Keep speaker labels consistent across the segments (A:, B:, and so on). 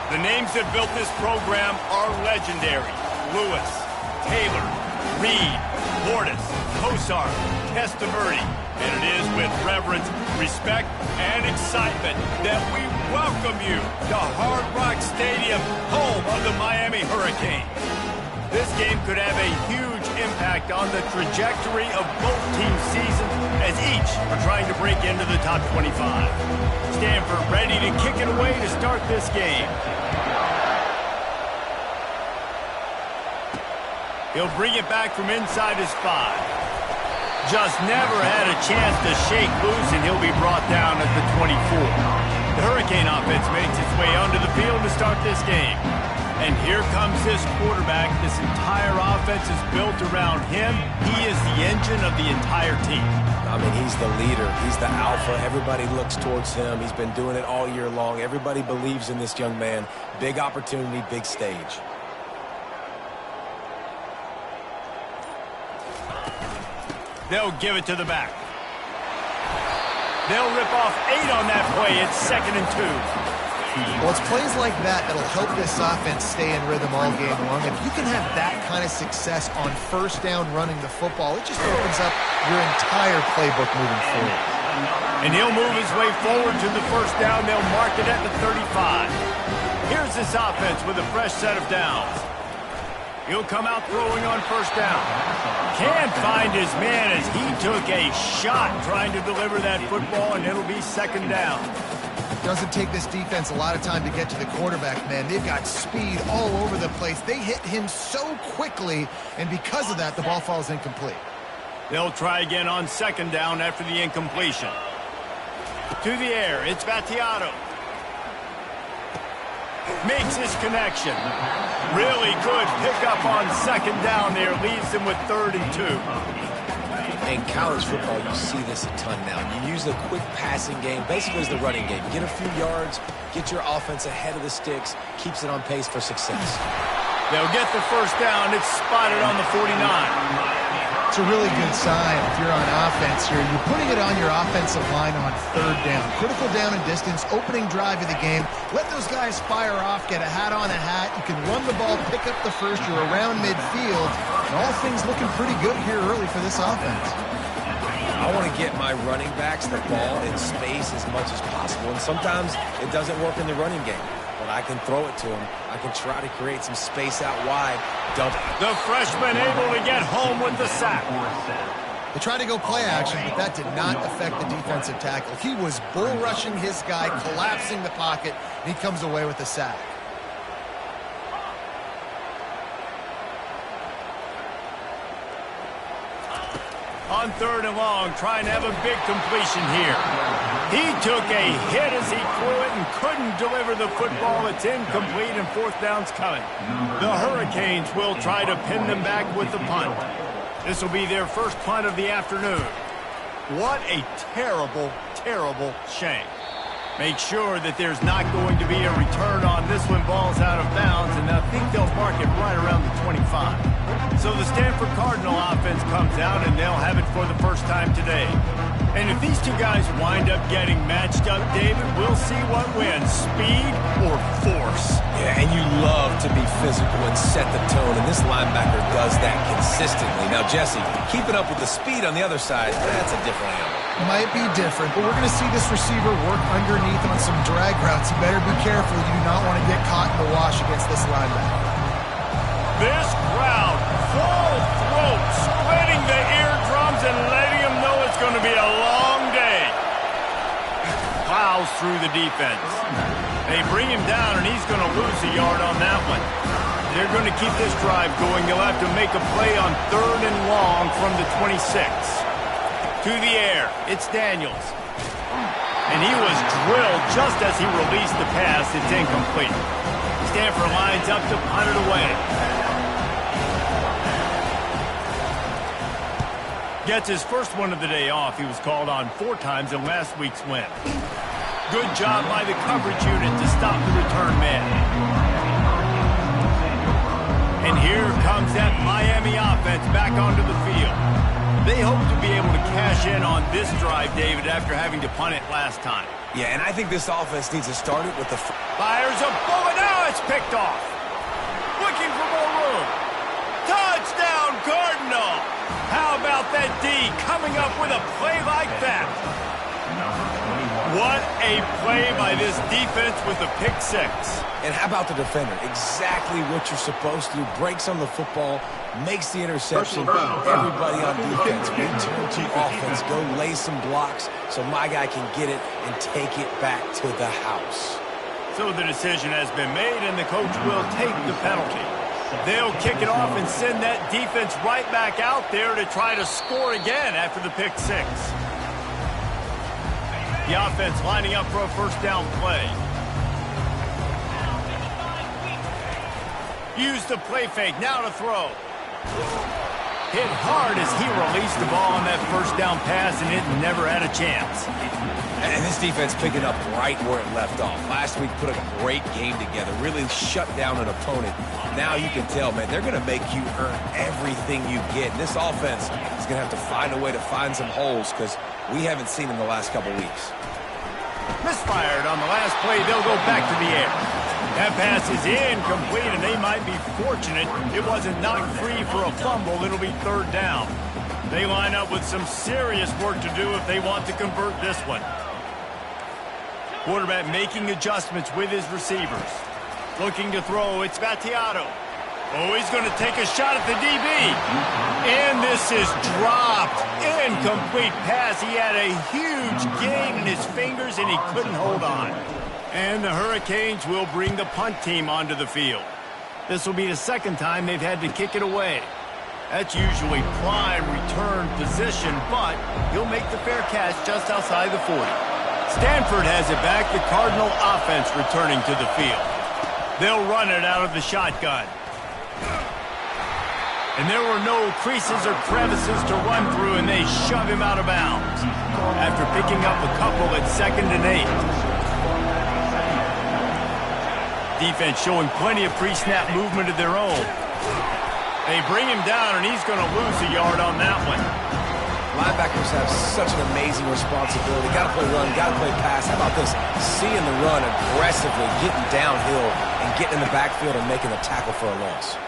A: The names that built this program are legendary. Lewis, Taylor, Reed, Portis, Kosar, Testaverde. And it is with reverence, respect, and excitement that we welcome you to Hard Rock Stadium, home of the Miami Hurricanes. This game could have a huge impact on the trajectory of both teams' seasons as each are trying to break into the top 25. Stanford ready to kick it away to start this game. He'll bring it back from inside his 5. Just never had a chance to shake loose, and he'll be brought down at the 24. The Hurricane offense makes its way onto the field to start this game. And here comes this quarterback. This entire offense is built around him. He is the engine of the entire team.
B: I mean, he's the leader. He's the alpha. Everybody looks towards him. He's been doing it all year long. Everybody believes in this young man. Big opportunity, big stage.
A: They'll give it to the back. They'll rip off 8 on that play. It's 2nd and 2.
C: Well, it's plays like that that'll help this offense stay in rhythm all game long. If you can have that kind of success on first down running the football, it just opens up your entire playbook moving forward.
A: And he'll move his way forward to the first down. They'll mark it at the 35. Here's this offense with a fresh set of downs. He'll come out throwing on first down. Can't find his man as he took a shot trying to deliver that football, and it'll be 2nd down.
C: Doesn't take this defense a lot of time to get to the quarterback, man. They've got speed all over the place. They hit him so quickly, and because of that, the ball falls incomplete.
A: They'll try again on 2nd down after the incompletion. To the air, it's Battiato. Makes his connection. Really good pickup on 2nd down there. Leaves them with 3rd and 2.
B: In college football, you see this a ton now. You use a quick passing game, basically as the running game. Get a few yards, get your offense ahead of the sticks, keeps it on pace for success.
A: They'll get the first down. It's spotted on the 49.
C: It's a really good sign if you're on offense here. You're putting it on your offensive line on 3rd down. Critical down and distance, opening drive of the game. Let those guys fire off, get a hat on a hat. You can run the ball, pick up the first. You're around midfield. And all things looking pretty good here early for this offense.
B: I want to get my running backs the ball in space as much as possible. And sometimes it doesn't work in the running game. But I can throw it to him. I can try to create some space out wide. Dump it.
A: The freshman able to get home with the sack.
C: They tried to go play action, but that did not affect the defensive tackle. He was bull rushing his guy, collapsing the pocket, and he comes away with the sack.
A: On 3rd and long, trying to have a big completion here. He took a hit as he threw it and couldn't deliver the football. It's incomplete, and 4th down's coming. The Hurricanes will try to pin them back with the punt. This will be their first punt of the afternoon. What a terrible, terrible shame. Make sure that there's not going to be a return on this when ball's out of bounds, and I think they'll mark it right around the 25. So the Stanford Cardinal offense comes out, and they'll have it for the first time today. And if these two guys wind up getting matched up, David, we'll see what wins, speed or force.
B: Yeah, and you love to be physical and set the tone, and this linebacker does that consistently. Now, Jesse, keeping up with the speed on the other side, that's a different animal.
C: Might be different, but we're going to see this receiver work underneath on some drag routes. You better be careful. You do not want to get caught in the wash against this linebacker.
A: This crowd, full throat, splitting the eardrums and letting them know it's going to be a long day. Plows through the defense. They bring him down, and he's going to lose a yard on that one. They're going to keep this drive going. They'll have to make a play on 3rd and long from the 26. To the air, it's Daniels. And he was drilled just as he released the pass. It's incomplete. Stanford lines up to punt it away. Gets his first one of the day off. He was called on 4 times in last week's win. Good job by the coverage unit to stop the return man. And here comes that Miami offense back onto the field. They hope to be able to cash in on this drive, David, after having to punt it last time.
B: Yeah, and I think this offense needs to start it with the...
A: Fires a bullet. Now it's picked off. Looking for more room. Touchdown, Cardinal. How about that D coming up with a play like that? What a play by this defense with a pick six.
B: And how about the defender? Exactly what you're supposed to do. Breaks on the football, makes the interception. Everybody on defense, return to offense. Go lay some blocks so my guy can get it and take it back to the house.
A: So the decision has been made, and the coach will take the penalty. They'll kick it off and send that defense right back out there to try to score again after the pick six. The offense lining up for a first down play. Use the play fake, now to throw. Hit hard as he released the ball on that first down pass, and it never had a chance.
B: And this defense picking up right where it left off. Last week put a great game together, really shut down an opponent. Now you can tell, man, they're going to make you earn everything you get. And this offense is going to have to find a way to find some holes because we haven't seen them the last couple weeks.
A: Misfired on the last play. They'll go back to the air. That pass is incomplete, and they might be fortunate it wasn't knocked free for a fumble. It'll be third down. They line up with some serious work to do if they want to convert this one. Quarterback making adjustments with his receivers. Looking to throw, it's Vattiato. Oh, he's going to take a shot at the DB. And this is dropped. Incomplete pass. He had a huge gain in his fingers, and he couldn't hold on. And the Hurricanes will bring the punt team onto the field. This will be the second time they've had to kick it away. That's usually prime return position, but he'll make the fair catch just outside the 40. Stanford has it back. The Cardinal offense returning to the field. They'll run it out of the shotgun. And there were no creases or crevices to run through, and they shove him out of bounds after picking up a couple at 2nd and 8. Defense showing plenty of pre-snap movement of their own. They bring him down, and he's going to lose a yard on that one.
B: Linebackers have such an amazing responsibility. Got to play run, got to play pass. How about this? Seeing the run aggressively, getting downhill, and getting in the backfield and making a tackle for a loss.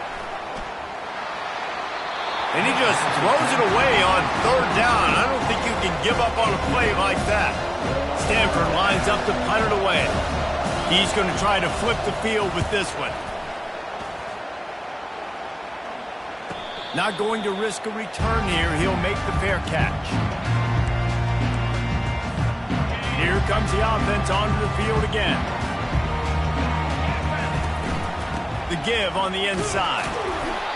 A: And he just throws it away on third down. I don't think you can give up on a play like that. Stanford lines up to punt it away. He's going to try to flip the field with this one. Not going to risk a return here. He'll make the fair catch. Here comes the offense onto the field again. The give on the inside.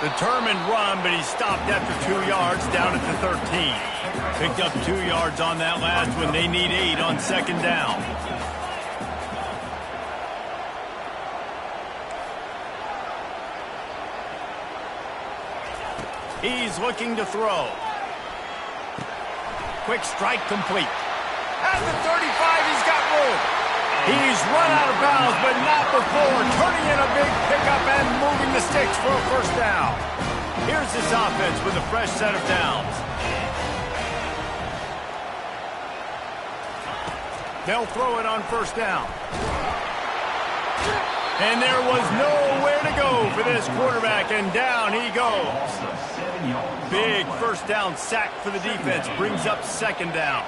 A: Determined run, but he stopped after 2 yards down at the 13. Picked up 2 yards on that last one. They need 8 on 2nd down. He's looking to throw. Quick strike complete. At the 35, he's got room. He's run out of bounds, but not before turning in a big pickup and moving the sticks for a first down. Here's this offense with a fresh set of downs. They'll throw it on first down. And there was nowhere to go for this quarterback, and down he goes. Big first down sack for the defense. Brings up 2nd down.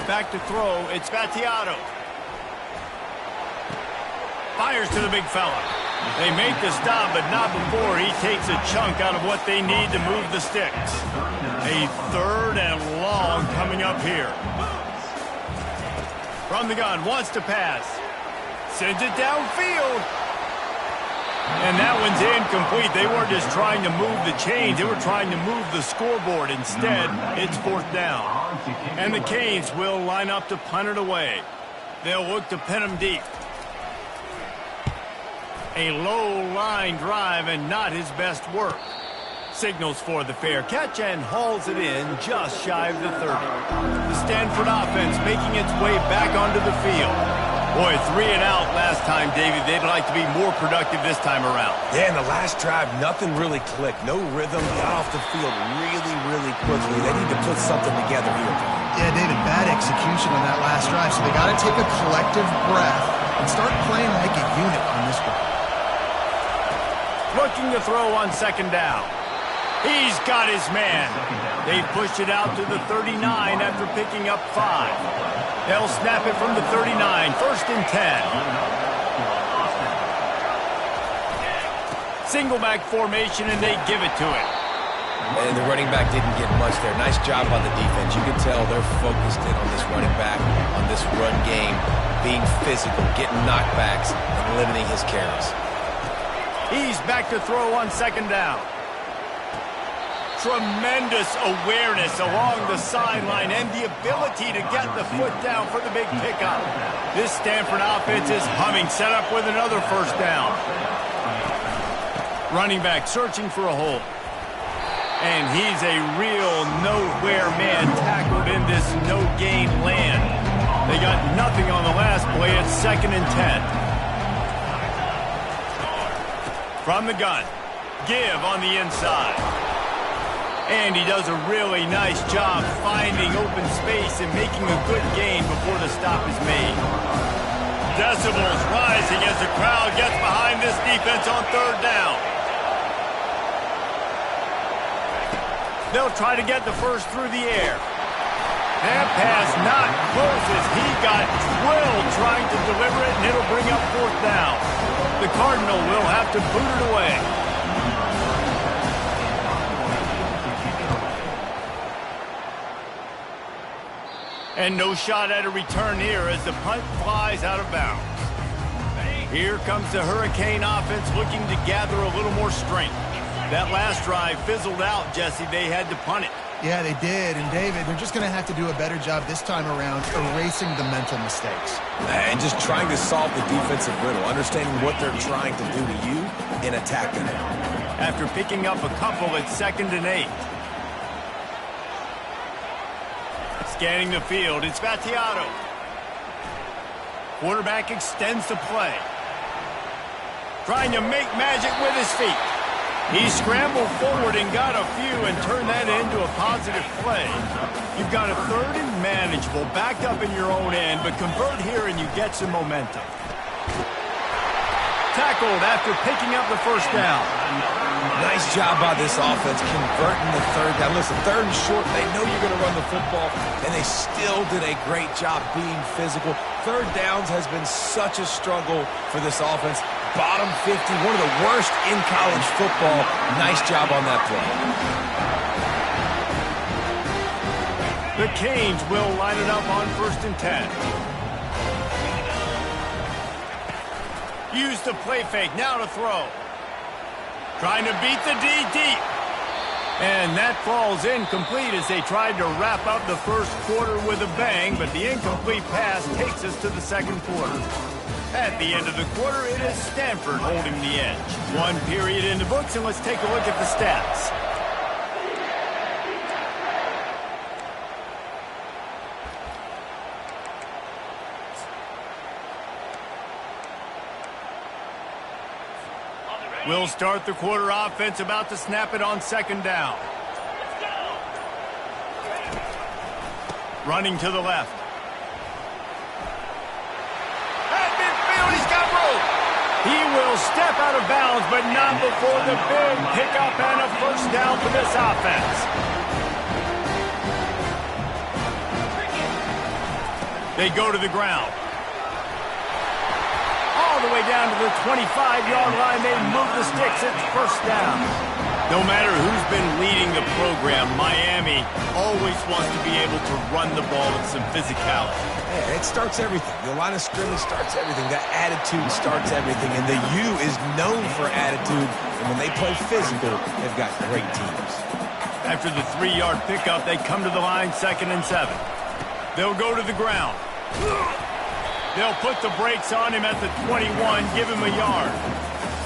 A: Back to throw. It's Vattiato. Fires to the big fella. They make the stop, but not before he takes a chunk out of what they need to move the sticks. A 3rd and long coming up here. From the gun, wants to pass. Sends it downfield. And that one's incomplete. They weren't just trying to move the chains. They were trying to move the scoreboard. Instead, it's 4th down. And the Canes will line up to punt it away. They'll look to pin them deep. A low line drive and not his best work. Signals for the fair catch and hauls it in just shy of the 30. The Stanford offense making its way back onto the field. Boy, 3 and out last time, David. They'd like to be more productive this time around.
B: Yeah, in the last drive, nothing really clicked. No rhythm. Got off the field really quickly. They need to put something together here.
C: Yeah, David, bad execution on that last drive, so they got to take a collective breath and start playing like a unit on this one.
A: Looking to throw on second down. He's got his man. They push it out to the 39 after picking up 5. They'll snap it from the 39, 1st and 10. Single back formation, and they give it to him.
B: And the running back didn't get much there. Nice job by the defense. You can tell they're focused in on this running back, on this run game, being physical, getting knockbacks, and limiting his carries.
A: He's back to throw on second down. Tremendous awareness along the sideline and the ability to get the foot down for the big pickup. This Stanford offense is humming, set up with another first down. Running back searching for a hole. And he's a real nowhere man tackled in this no-gain land. They got nothing on the last play. It's 2nd and 10. From the gun, give on the inside. And he does a really nice job finding open space and making a good gain before the stop is made. Decibels rising as the crowd gets behind this defense on 3rd down. They'll try to get the first through the air. That pass not close as he got drilled trying to deliver it, and it'll bring up 4th down. The Cardinal will have to boot it away. And no shot at a return here as the punt flies out of bounds. Here comes the Hurricane offense looking to gather a little more strength. That last drive fizzled out, Jesse. They had to punt it.
C: Yeah, they did. And, David, they're just going to have to do a better job this time around erasing the mental mistakes.
B: And just trying to solve the defensive riddle, understanding what they're trying to do to you and attacking it.
A: After picking up a couple, it's 2nd and 8. Scanning the field, it's Vattiato. Quarterback extends the play. Trying to make magic with his feet. He scrambled forward and got a few and turned that into a positive play. You've got a 3rd and manageable, backed up in your own end, but convert here and you get some momentum. Tackled after picking up the first down.
B: Nice job by this offense converting the 3rd down. Listen, 3rd and short, they know you're going to run the football, and they still did a great job being physical. 3rd downs has been such a struggle for this offense. Bottom 50, one of the worst in college football. Nice job on that play.
A: The Canes will line it up on 1st and 10. Use the play fake, now to throw. Trying to beat the D deep. And that falls incomplete as they tried to wrap up the first quarter with a bang, but the incomplete pass takes us to the 2nd quarter. At the end of the quarter, it is Stanford holding the edge. 1 period in the books, and let's take a look at the stats. We'll start the quarter offense, about to snap it on 2nd down. Running to the left. At midfield, he's got room. He will step out of bounds, but not before the big pickup and a first down for this offense. They go to the ground. All the way down to the 25-yard line. They move the sticks. It's first down. No matter who's been leading the program, Miami always wants to be able to run the ball with some physicality.
B: Yeah, it starts everything. The line of scrimmage starts everything. That attitude starts everything. And the U is known for attitude. And when they play physical, they've got great teams.
A: After the 3-yard pickup, they come to the line 2nd and 7. They'll go to the ground. They'll put the brakes on him at the 21, give him a yard.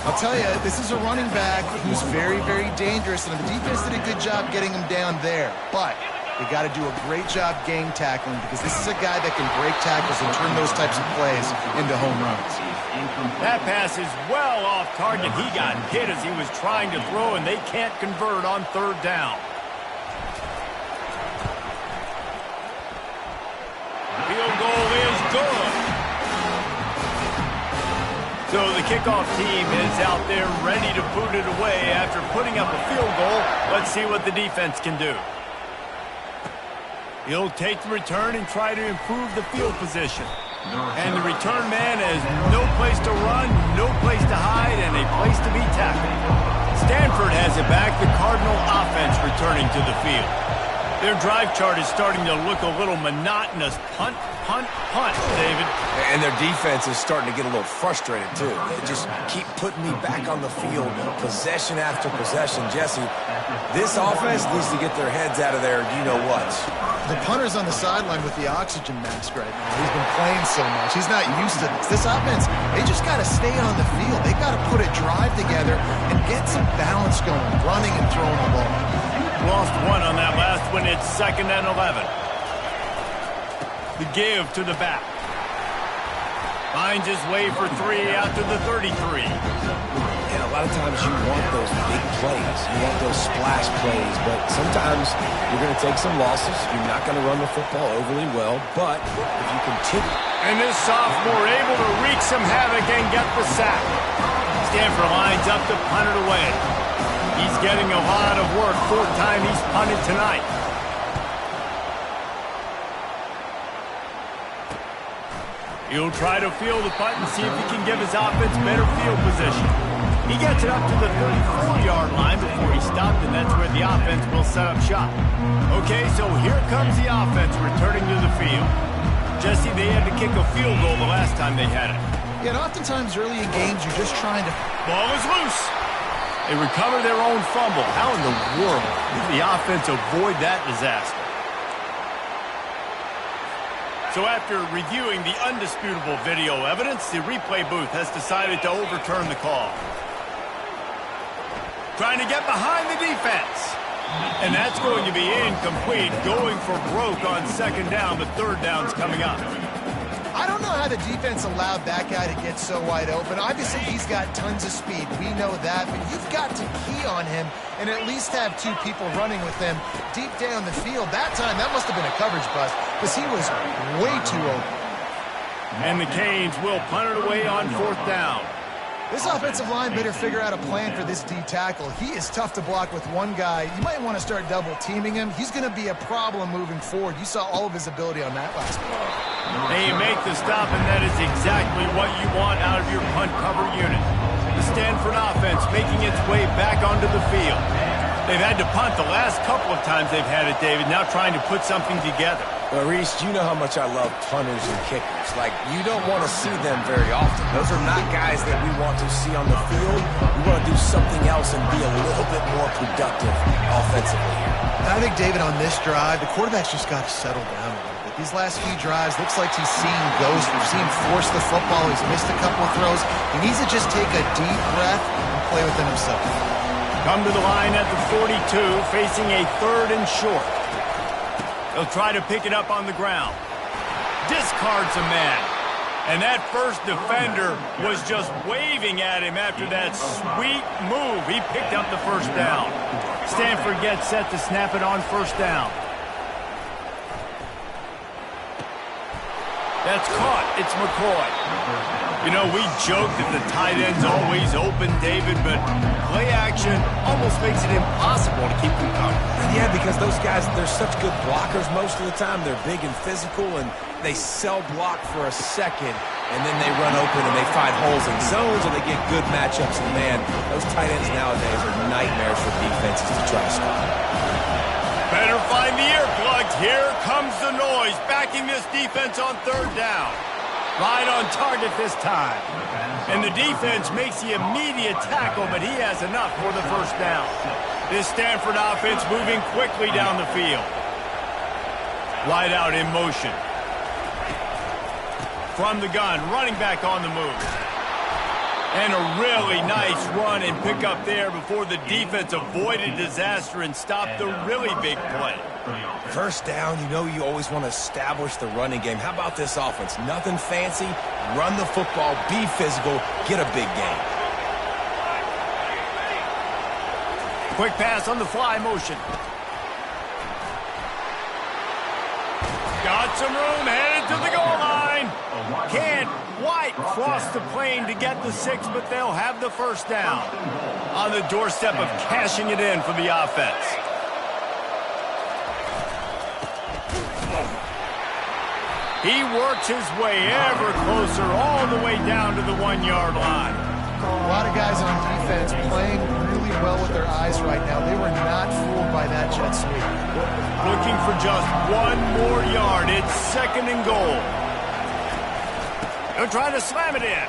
C: I'll tell you, this is a running back who's very, very dangerous, and the defense did a good job getting him down there. But They got to do a great job gang tackling because this is a guy that can break tackles and turn those types of plays into home runs.
A: That pass is well off target. He got hit as he was trying to throw, and they can't convert on third down. Field goal is good. So the kickoff team is out there ready to boot it away after putting up a field goal. Let's see what the defense can do. He'll take the return and try to improve the field position. And the return man has no place to run, no place to hide, and a place to be tackled. Stanford has it back, the Cardinal offense returning to the field. Their drive chart is starting to look a little monotonous. Punt, punt, punt, David.
B: And their defense is starting to get a little frustrated, too. They just keep putting me back on the field, possession after possession. Jesse, this offense needs to get their heads out of there, you-know-what.
C: The punter's on the sideline with the oxygen mask right now. He's been playing so much. He's not used to this. This offense, they just got to stay on the field. They got to put a drive together and get some balance going, running and throwing the ball.
A: Lost one on that last one. It's 2nd and 11. The give to the back. Finds his way for 3 out to the 33.
B: And a lot of times you want those big plays. You want those splash plays. But sometimes you're going to take some losses. You're not going to run the football overly well. But if you continue.
A: And this sophomore able to wreak some havoc and get the sack. Stanford lines up to punt it away. He's getting a lot of work. 4th time he's punted tonight. He'll try to field the punt and see if he can give his offense better field position. He gets it up to the 34-yard line before he stopped, and that's where the offense will set up shop. Okay, so here comes the offense returning to the field. Jesse, they had to kick a field goal the last time they had it.
C: Yeah, and oftentimes early in games, you're just trying to...
A: Ball is loose. They recover their own fumble. How in the world did the offense avoid that disaster? So after reviewing the undisputable video evidence, the replay booth has decided to overturn the call. Trying to get behind the defense. And that's going to be incomplete, going for broke on 2nd down. The 3rd down's coming up.
C: I don't know how the defense allowed that guy to get so wide open. Obviously, he's got tons of speed. We know that. But you've got to key on him and at least have 2 people running with him deep down the field. That time, that must have been a coverage bust because he was way too open.
A: And the Canes will punt it away on 4th down.
C: This offensive line better figure out a plan for this D tackle. He is tough to block with one guy. You might want to start double teaming him. He's going to be a problem moving forward. You saw all of his ability on that last play.
A: They make the stop, and that is exactly what you want out of your punt cover unit. The Stanford offense making its way back onto the field. They've had to punt the last couple of times they've had it, David, now trying to put something together.
B: Well, Reese, you know how much I love punters and kickers. Like, you don't want to see them very often. Those are not guys that we want to see on the field. We want to do something else and be a little bit more productive offensively here.
C: And I think, David, on this drive, the quarterback's just got to settle down a little bit. These last few drives, looks like he's seeing ghosts. We've seen him force the football. He's missed a couple of throws. He needs to just take a deep breath and play within himself.
A: Come to the line at the 42, facing a 3rd and short. They'll try to pick it up on the ground. Discards a man. And that first defender was just waving at him after that sweet move. He picked up the 1st down. Stanford gets set to snap it on 1st down. That's caught. It's McCoy. You know, we joke that the tight end's always open, David, but play action almost makes it impossible to keep them covered.
B: Yeah, because those guys, they're such good blockers most of the time. They're big and physical, and they sell block for a second, and then they run open and they find holes in zones, or they get good matchups. And, man, those tight ends nowadays are nightmares for defenses to try to score.
A: Better find the earplugs. Here comes the noise, backing this defense on 3rd down. Right on target this time. And the defense makes the immediate tackle, but he has enough for the 1st down. This Stanford offense moving quickly down the field. Wide out in motion. From the gun, running back on the move. And a really nice run and pick up there before the defense avoided disaster and stopped the really big play.
B: First down, you know you always want to establish the running game. How about this offense? Nothing fancy. Run the football, be physical, get a big gain.
A: Quick pass on the fly motion. Got some room, headed to the goal line. Can't quite cross the plane to get the 6, but they'll have the first down. On the doorstep of cashing it in for the offense. He works his way ever closer all the way down to the 1-yard line.
C: A lot of guys on defense playing really well with their eyes right now. They were not fooled by that jet sweep.
A: Looking for just 1 more yard. It's 2nd and goal. They're trying to slam it in.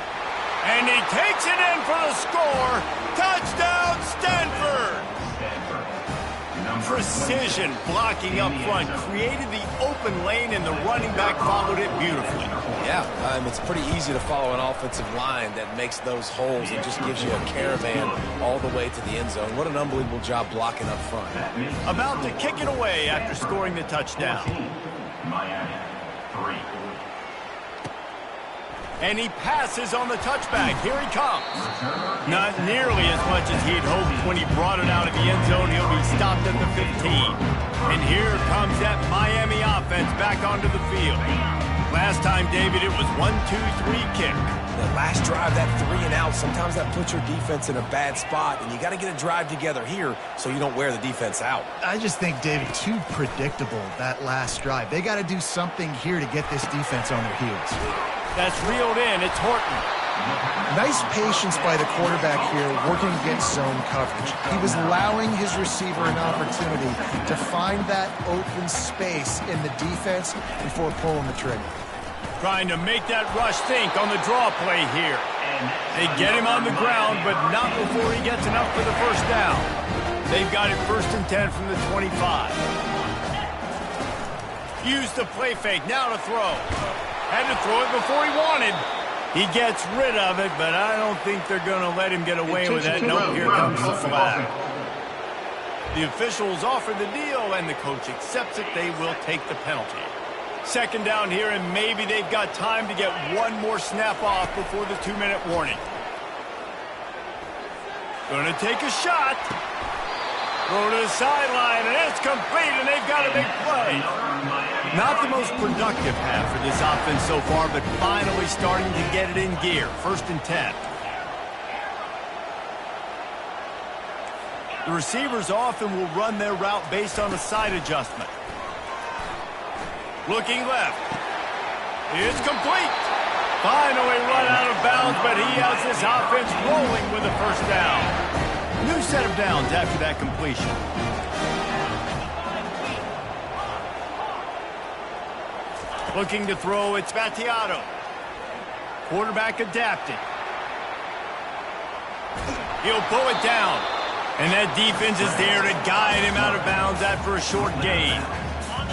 A: And he takes it in for the score. Touchdown, Stanford! Precision blocking up front created the open lane, and the running back followed it beautifully.
B: Yeah, it's pretty easy to follow an offensive line that makes those holes and just gives you a caravan all the way to the end zone. What an unbelievable job blocking up front.
A: About to kick it away after scoring the touchdown.
D: Miami, 3.
A: And he passes on the touchback. Here he comes. Not nearly as much as he'd hoped when he brought it out of the end zone. He'll be stopped at the 15. And here comes that Miami offense back onto the field. Last time, David, it was 1-2-3 kick.
B: The last drive, that 3 and out, sometimes that puts your defense in a bad spot, and you got to get a drive together here so you don't wear the defense out.
C: I just think, David, too predictable, that last drive. They got to do something here to get this defense on their heels.
A: That's reeled in. It's Horton.
C: Nice patience by the quarterback here working against zone coverage. He was allowing his receiver an opportunity to find that open space in the defense before pulling the trigger.
A: Trying to make that rush think on the draw play here. They get him on the ground, but not before he gets enough for the first down. They've got it 1st and 10 from the 25. Use the play fake. Now to throw. Had to throw it before he wanted. He gets rid of it, but I don't think they're going to let him get away with that. Nope, here comes the flag. The officials offer the deal, and the coach accepts it. They will take the penalty. 2nd down here, and maybe they've got time to get 1 more snap off before the 2-minute warning. Going to take a shot. Throw to the sideline, and it's complete, and they've got a big play. Not the most productive half for this offense so far, but finally starting to get it in gear. 1st and 10. The receivers often will run their route based on a side adjustment. Looking left. It's complete. Finally run out of bounds, but he has this offense rolling with a first down. New set of downs after that completion. Looking to throw, it's Battiato. Quarterback adapted. He'll pull it down. And that defense is there to guide him out of bounds after a short gain.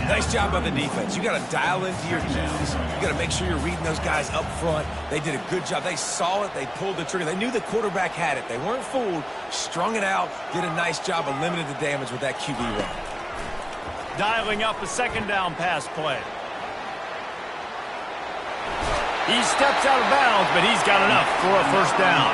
B: Nice job by the defense. You got to dial into your keys. You got to make sure you're reading those guys up front. They did a good job. They saw it. They pulled the trigger. They knew the quarterback had it. They weren't fooled. Strung it out. Did a nice job of limiting the damage with that QB run.
A: Dialing up a 2nd down pass play. He steps out of bounds, but he's got enough for a first down.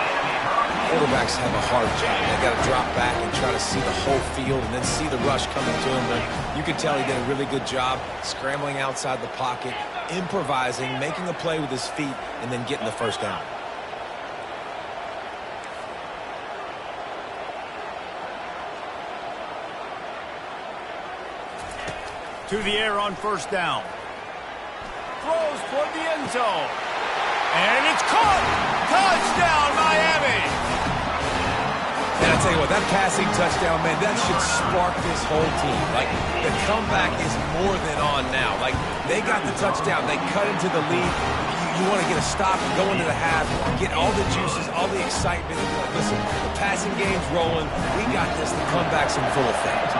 B: Quarterbacks have a hard job. They got to drop back and try to see the whole field and then see the rush coming to him. But you can tell he did a really good job scrambling outside the pocket, improvising, making a play with his feet, and then getting the first down.
A: To the air on 1st down. Throws toward the end zone. And it's caught! Touchdown, Miami!
B: And I tell you what, that passing touchdown, man, that should spark this whole team. Like, the comeback is more than on now. Like, they got the touchdown. They cut into the lead. You want to get a stop and go into the half, get all the juices, all the excitement. Like, listen, the passing game's rolling. We got this. The comeback's in full effect.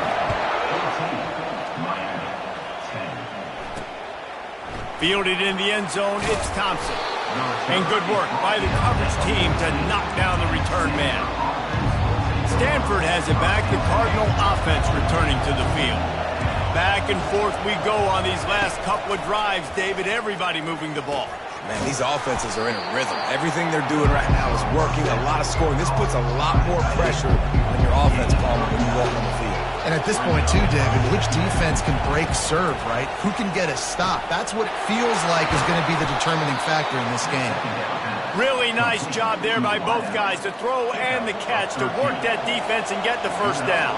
A: Fielded in the end zone, it's Thompson. And good work by the coverage team to knock down the return man. Stanford has it back. The Cardinal offense returning to the field. Back and forth we go on these last couple of drives, David. Everybody moving the ball.
B: Man, these offenses are in a rhythm. Everything they're doing right now is working, a lot of scoring. This puts a lot more pressure on your offense, Palmer, when you walk on the field.
C: And at this point, too, David, which defense can break serve, right? Who can get a stop? That's what it feels like is going to be the determining factor in this game.
A: Really nice job there by both guys, the throw and the catch, to work that defense and get the first down.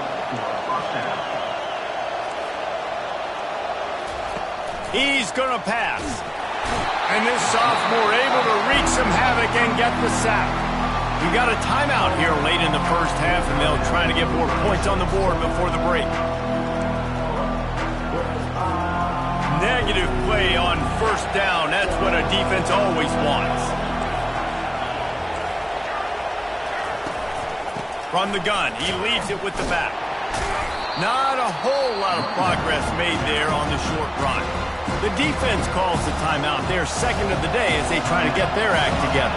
A: He's going to pass. And this sophomore able to wreak some havoc and get the sack. We got a timeout here late in the first half, and they'll try to get more points on the board before the break. Negative play on first down. That's what a defense always wants. From the gun, he leaves it with the back. Not a whole lot of progress made there on the short run. The defense calls the timeout, their second of the day, as they try to get their act together.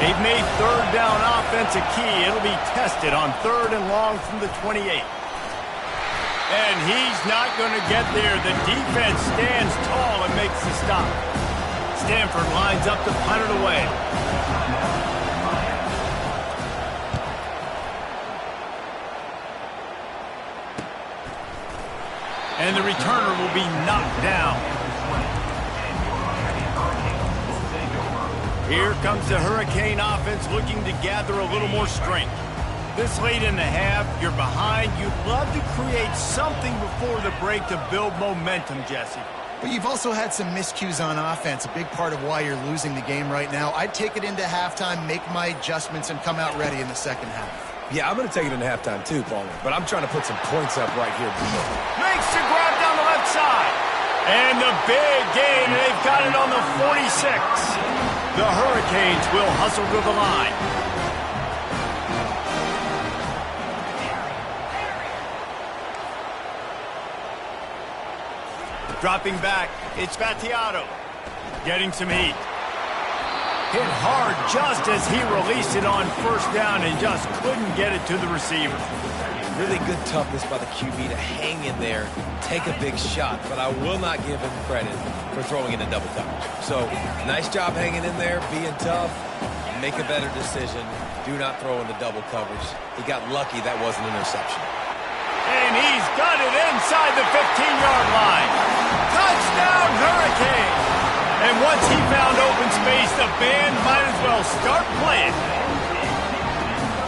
A: They've made third down offense a key. It'll be tested on 3rd and long from the 28. And he's not going to get there. The defense stands tall and makes the stop. Stanford lines up to punt it away. And the returner will be knocked down. Here comes the Hurricane offense looking to gather a little more strength. This late in the half, you're behind. You'd love to create something before the break to build momentum, Jesse.
C: But you've also had some miscues on offense, a big part of why you're losing the game right now. I'd take it into halftime, make my adjustments, and come out ready in the second half.
B: Yeah, I'm going to take it into halftime too, Palmer. But I'm trying to put some points up right here.
A: Makes the grab down the left side. And the big gain, they've got it on the 46. The Hurricanes will hustle to the line. Dropping back, it's Vattiato. Getting some heat. Hit hard just as he released it on first down and just couldn't get it to the receiver.
B: Really good toughness by the QB to hang in there, take a big shot, but I will not give him credit for throwing into double coverage. So, nice job hanging in there, being tough, make a better decision. Do not throw into double coverage. He got lucky that wasn't an interception.
A: And he's got it inside the 15-yard line. Touchdown, Hurricane! And once he found open space, the band might as well start playing.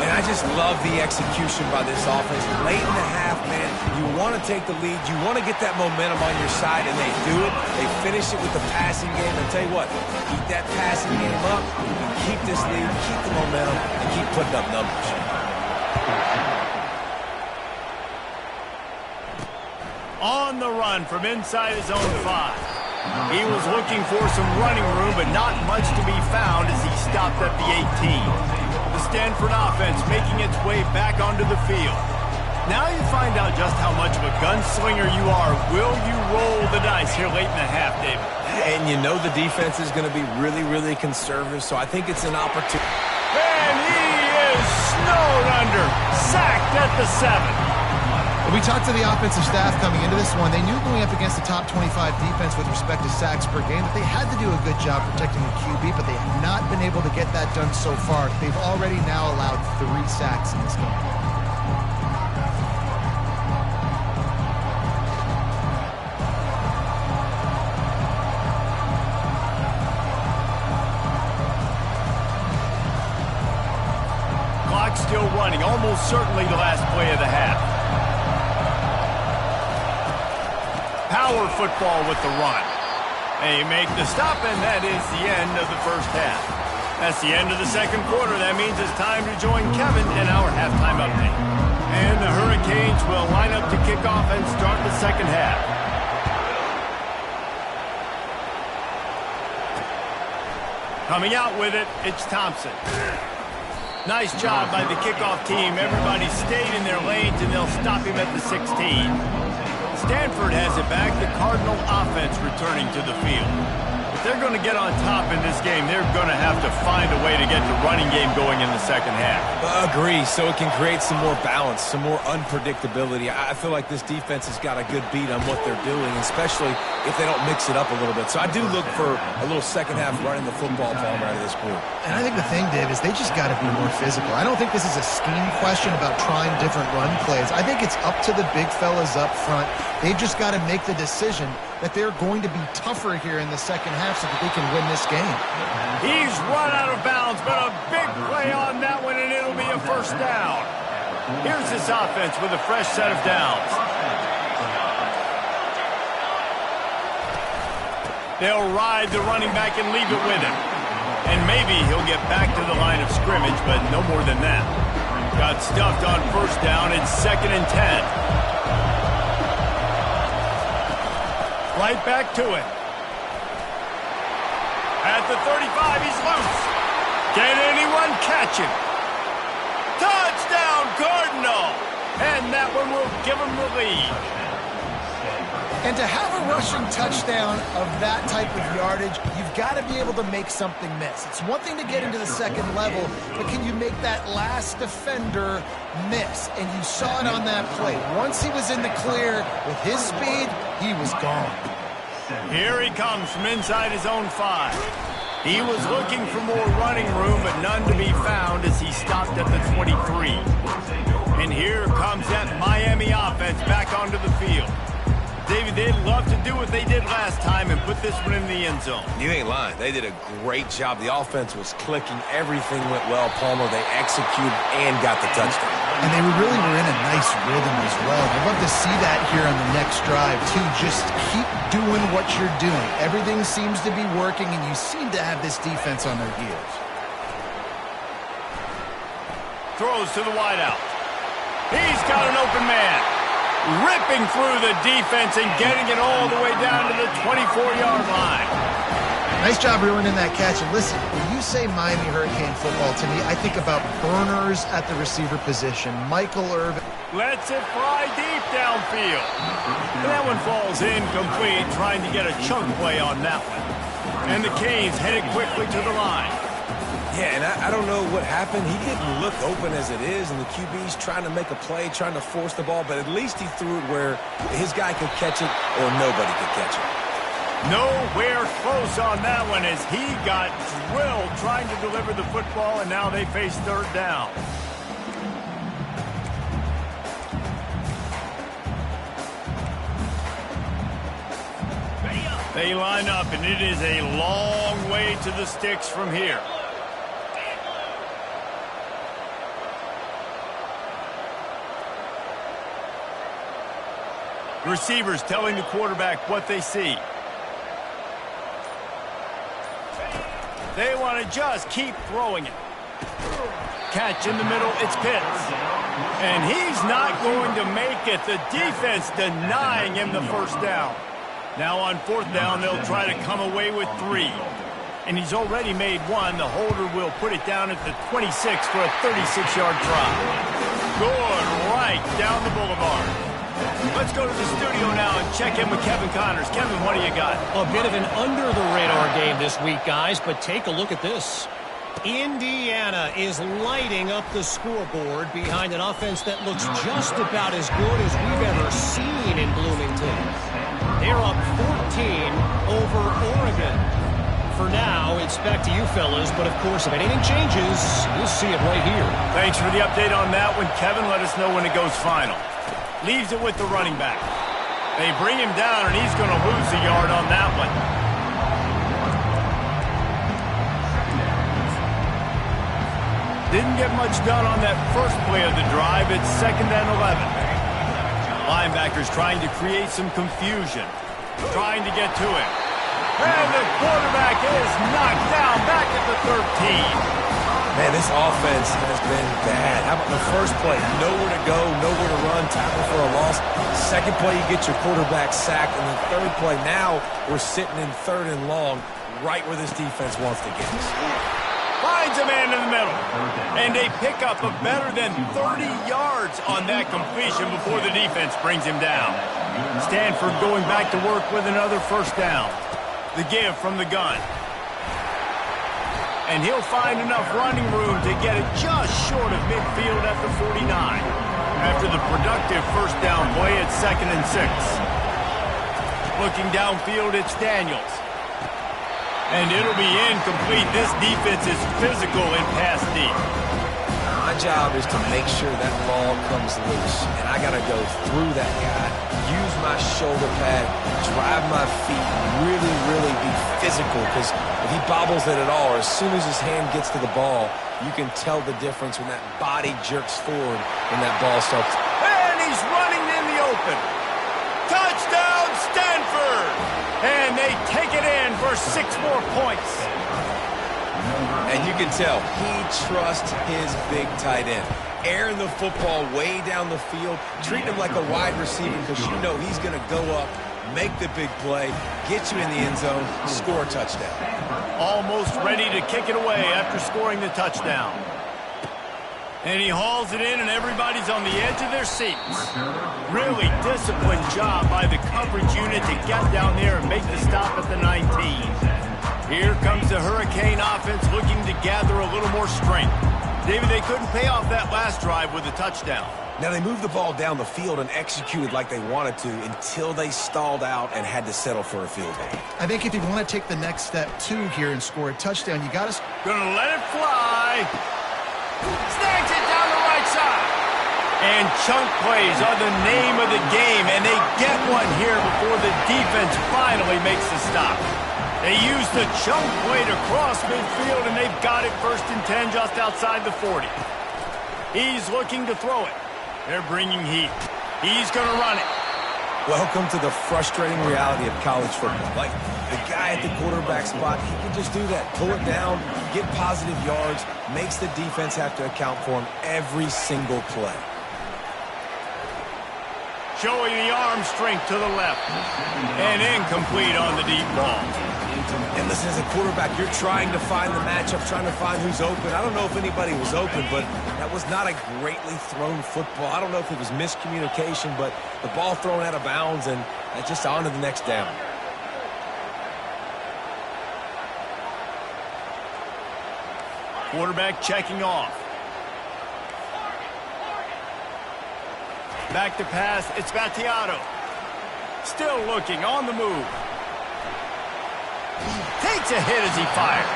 B: And I just love the execution by this offense. Late in the half, man, you want to take the lead. You want to get that momentum on your side, and they do it. They finish it with the passing game. And tell you what, keep that passing game up, and keep this lead, keep the momentum, and keep putting up numbers.
A: On the run from inside his own 5. He was looking for some running room, but not much to be found as he stopped at the 18. The Stanford offense making its way back onto the field. Now you find out just how much of a gunslinger you are. Will you roll the dice here late in the half, David?
B: And you know the defense is going to be really, really conservative, so I think it's an opportunity.
A: And he is snowed under, sacked at the 7.
C: We talked to the offensive staff coming into this one. They knew going up against the top 25 defense with respect to sacks per game that they had to do a good job protecting the QB, but they have not been able to get that done so far. They've already now allowed 3 sacks in this game.
A: Clock still running, almost certainly the last play of the half. Power football with the run. They make the stop, and that is the end of the first half. That's the end of the second quarter. That means it's time to join Kevin in our halftime update. And the Hurricanes will line up to kick off and start the second half. Coming out with it, it's Thompson. Nice job by the kickoff team. Everybody stayed in their lanes, and they'll stop him at the 16. Stanford has it back. The Cardinal offense returning to the field. The if they're going to get on top in this game, they're going to have to find a way to get the running game going in the second half.
B: Agree, so it can create some more balance, some more unpredictability. I feel like this defense has got a good beat on what they're doing, especially if they don't mix it up a little bit. So I do look for a little second half running the football Palmer out of this group.
C: And I think the thing, Dave, is they just got to be more physical. I don't think this is a scheme question about trying different run plays. I think it's up to the big fellas up front. They've just got to make the decision that they're going to be tougher here in the second half so that they can win this game.
A: He's run out of bounds, but a big play on that one, and it'll be a first down. Here's this offense with a fresh set of downs. They'll ride the running back and leave it with him. And maybe he'll get back to the line of scrimmage, but no more than that. Got stuffed on first down. It's 2nd and 10. Right back to it. At the 35, he's loose. Can anyone catch him? Touchdown, Cardinal! And that one will give him the lead.
C: And to have a rushing touchdown of that type of yardage, you've got to be able to make something miss. It's one thing to get into the second level, but can you make that last defender miss? And you saw it on that play. Once he was in the clear with his speed, he was gone.
A: Here he comes from inside his own 5. He was looking for more running room, but none to be found as he stopped at the 23. And here comes that Miami offense back onto the field. David, they'd love to do what they did last time and put this one in the end zone.
B: You ain't lying. They did a great job. The offense was clicking. Everything went well, Palmer. They executed and got the touchdown.
C: And they really were in a nice rhythm as well. I'd love to see that here on the next drive, too. Just keep doing what you're doing. Everything seems to be working, and you seem to have this defense on their heels.
A: Throws to the wideout. He's got an open man. Ripping through the defense and getting it all the way down to the 24-yard line.
C: Nice job reeling in that catch. And listen, when you say Miami Hurricane football, to me, I think about burners at the receiver position. Michael Irvin.
A: Lets it fly deep downfield. And that one falls incomplete, trying to get a chunk play on that one. And the Canes headed quickly to the line.
B: Yeah, and I don't know what happened. He didn't look open as it is, and the QB's trying to make a play, trying to force the ball, but at least he threw it where his guy could catch it or nobody could catch it.
A: Nowhere close on that one as he got drilled trying to deliver the football, and now they face third down. They line up, and it is a long way to the sticks from here. Receivers telling the quarterback what they see. They want to just keep throwing it. Catch in the middle, it's Pitts. And he's not going to make it. The defense denying him the first down. Now on fourth down, they'll try to come away with 3. And he's already made 1. The holder will put it down at the 26 for a 36-yard drop. Good right down the boulevard. Let's go to the studio now and check in with Kevin Connors. Kevin, what do you got?
E: A bit of an under-the-radar game this week, guys, but take a look at this. Indiana is lighting up the scoreboard behind an offense that looks just about as good as we've ever seen in Bloomington. They're up 14 over Oregon. For now, it's back to you fellas, but of course, if anything changes, you'll see it right here.
A: Thanks for the update on that one, Kevin. Let us know when it goes final. Leaves it with the running back. They bring him down, and he's going to lose a yard on that one. Didn't get much done on that first play of the drive. It's 2nd and 11. Linebackers trying to create some confusion. Trying to get to him. And the quarterback is knocked down back at the 13.
B: Man, this offense has been bad. How about the first play? Nowhere to go, nowhere to run, tackle for a loss. Second play, you get your quarterback sacked. And the third play, now we're sitting in 3rd and long, right where this defense wants to get us.
A: Finds a man in the middle. And a pickup of better than 30 yards on that completion before the defense brings him down. Stanford going back to work with another first down. The give from the gun. And he'll find enough running room to get it just short of midfield at the 49. After the productive first down play at 2nd and 6. Looking downfield, it's Daniels. And it'll be incomplete. This defense is physical in pass deep.
B: My job is to make sure that ball comes loose. And I got to go through that guy, use my shoulder pad, drive my feet, really, really be physical. Because if he bobbles it at all, or as soon as his hand gets to the ball, you can tell the difference when that body jerks forward and that ball starts.
A: And he's running in the open. Touchdown, Stanford! And they take it in for 6 more points.
B: And you can tell he trusts his big tight end. Airing the football way down the field, treating him like a wide receiver because you know he's going to go up, make the big play, get you in the end zone, score a touchdown.
A: Almost ready to kick it away after scoring the touchdown. And he hauls it in, and everybody's on the edge of their seats. Really disciplined job by the coverage unit to get down there and make the stop at the 19. Here comes the Hurricane offense looking to gather a little more strength. David, they couldn't pay off that last drive with a touchdown.
B: Now, they moved the ball down the field and executed like they wanted to until they stalled out and had to settle for a field goal.
C: I think if you want to take the next step, too, here and score a touchdown, you got to...
A: Gonna let it fly. Snags it down the right side. And chunk plays are the name of the game, and they get one here before the defense finally makes the stop. They use the chunk play to cross midfield, and they've got it 1st and 10 just outside the 40. He's looking to throw it. They're bringing heat. He's going to run it.
B: Welcome to the frustrating reality of college football. Like, the guy at the quarterback spot, he can just do that. Pull it down, get positive yards, makes the defense have to account for him every single play.
A: Showing the arm strength to the left. And incomplete on the deep ball.
B: And listen, as a quarterback, you're trying to find the matchup, trying to find who's open. I don't know if anybody was open, but that was not a greatly thrown football. I don't know if it was miscommunication, but the ball thrown out of bounds and just on to the next down.
A: Quarterback checking off. Back to pass, it's Battiato. Still looking, on the move. Takes a hit as he fired.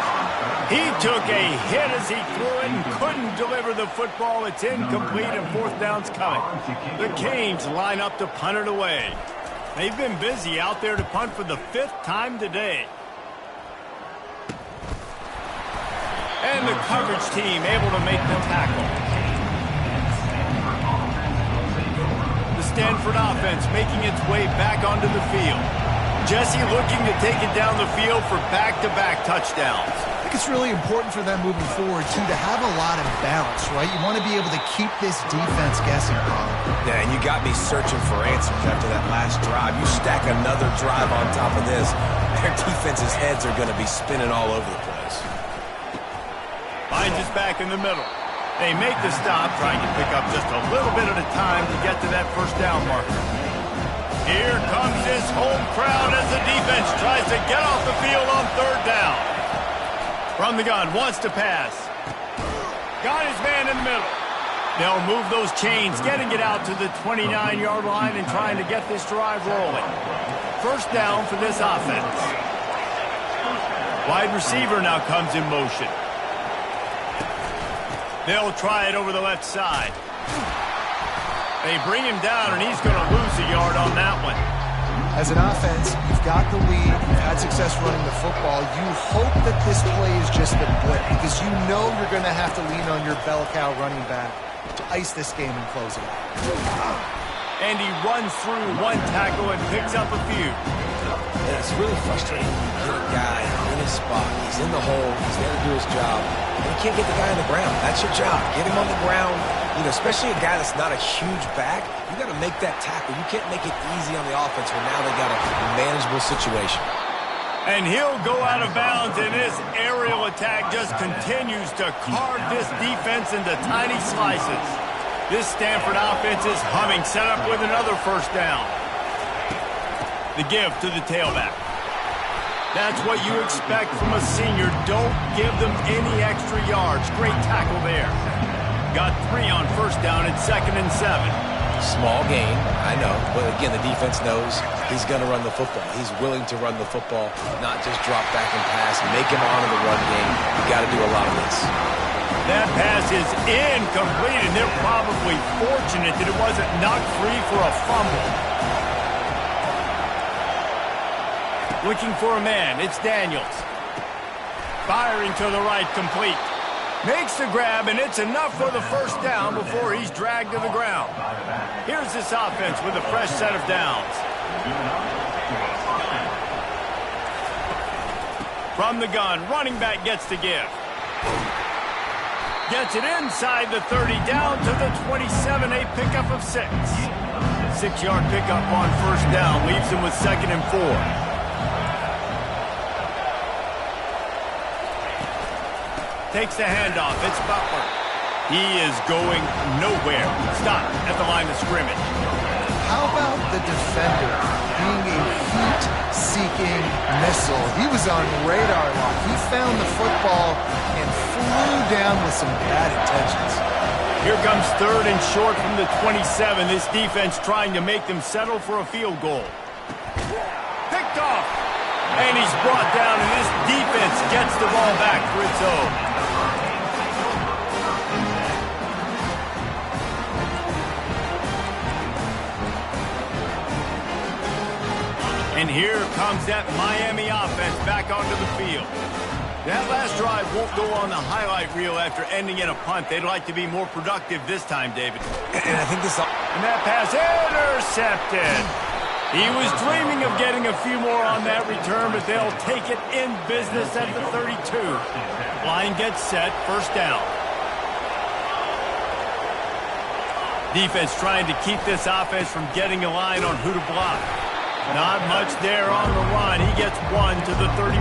A: He took a hit as he threw it and couldn't deliver the football. It's incomplete and 4th down's coming. The Canes line up to punt it away. They've been busy out there to punt for the 5th time today. And the coverage team able to make the tackle. The Stanford offense making its way back onto the field. Jesse looking to take it down the field for back-to-back touchdowns.
C: I think it's really important for them moving forward, too, to have a lot of balance, right? You want to be able to keep this defense guessing, Paul.
B: Yeah, and you got me searching for answers after that last drive. You stack another drive on top of this, their defense's heads are going to be spinning all over the place.
A: Finds us back in the middle. They make the stop, trying to pick up just a little bit at a time to get to that 1st down marker. Here comes this home crowd as the defense tries to get off the field on 3rd down. From the gun, wants to pass. Got his man in the middle. They'll move those chains, getting it out to the 29-yard line and trying to get this drive rolling. 1st down for this offense. Wide receiver now comes in motion. They'll try it over the left side. They bring him down, and he's going to lose a yard on that one.
C: As an offense, you've got the lead. You've had success running the football. You hope that this play is just a blip because you know you're going to have to lean on your bell cow running back to ice this game and close it out.
A: And he runs through one tackle and picks up a few.
B: Yeah, it's really frustrating when you get a guy in his spot. He's in the hole. He's there to do his job. And you can't get the guy on the ground. That's your job. Get him on the ground. You know, especially a guy that's not a huge back, you got to make that tackle. You can't make it easy on the offense when now they got a manageable situation.
A: And he'll go out of bounds, and this aerial attack just continues to carve this defense into tiny slices. This Stanford offense is humming, set up with another 1st down. The give to the tailback. That's what you expect from a senior. Don't give them any extra yards. Great tackle there. Got 3 on first down at 2nd and 7.
B: Small gain, I know. But again, the defense knows he's going to run the football. He's willing to run the football, not just drop back and pass, make him honor the run game. You got to do a lot of this.
A: That pass is incomplete, and they're probably fortunate that it wasn't knocked free for a fumble. Looking for a man, it's Daniels. Firing to the right, complete. Makes the grab, and it's enough for the first down before he's dragged to the ground. Here's this offense with a fresh set of downs. From the gun, running back gets to give. Gets it inside the 30, down to the 27, a pickup of 6. 6-yard pickup on first down, leaves him with 2nd and 4. Takes the handoff. It's Butler. He is going nowhere. Stop at the line of scrimmage.
C: How about the defender being a heat-seeking missile? He was on radar lock. He found the football and flew down with some bad intentions.
A: Here comes 3rd and short from the 27. This defense trying to make them settle for a field goal. Picked off. And he's brought down, and this defense gets the ball back for its own. And here comes that Miami offense back onto the field. That last drive won't go on the highlight reel after ending in a punt. They'd like to be more productive this time, David.
B: And I think this...
A: And that pass intercepted. He was dreaming of getting a few more on that return, but they'll take it in business at the 32. Line gets set, first down. Defense trying to keep this offense from getting a line on who to block. Not much there on the run. He gets 1 to the 31.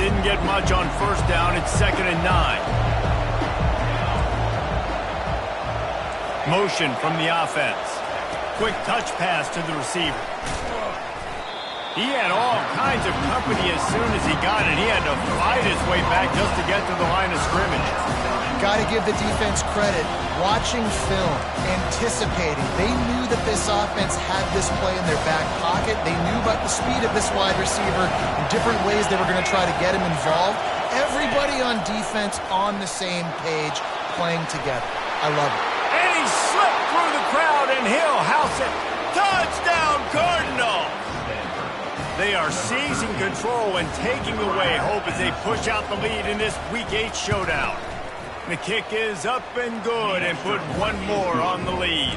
A: Didn't get much on first down. It's 2nd and 9. Motion from the offense. Quick touch pass to the receiver. He had all kinds of company as soon as he got it. He had to fight his way back just to get to the line of scrimmage.
C: Got to give the defense credit. Watching film, anticipating. They knew that this offense had this play in their back pocket. They knew about the speed of this wide receiver and different ways they were going to try to get him involved. Everybody on defense on the same page, playing together. I love it.
A: And he slipped through the crowd, and he'll house it. Touchdown, Cardinals! They are seizing control and taking away hope as they push out the lead in this Week 8 showdown. The kick is up and good and put 1 more on the lead.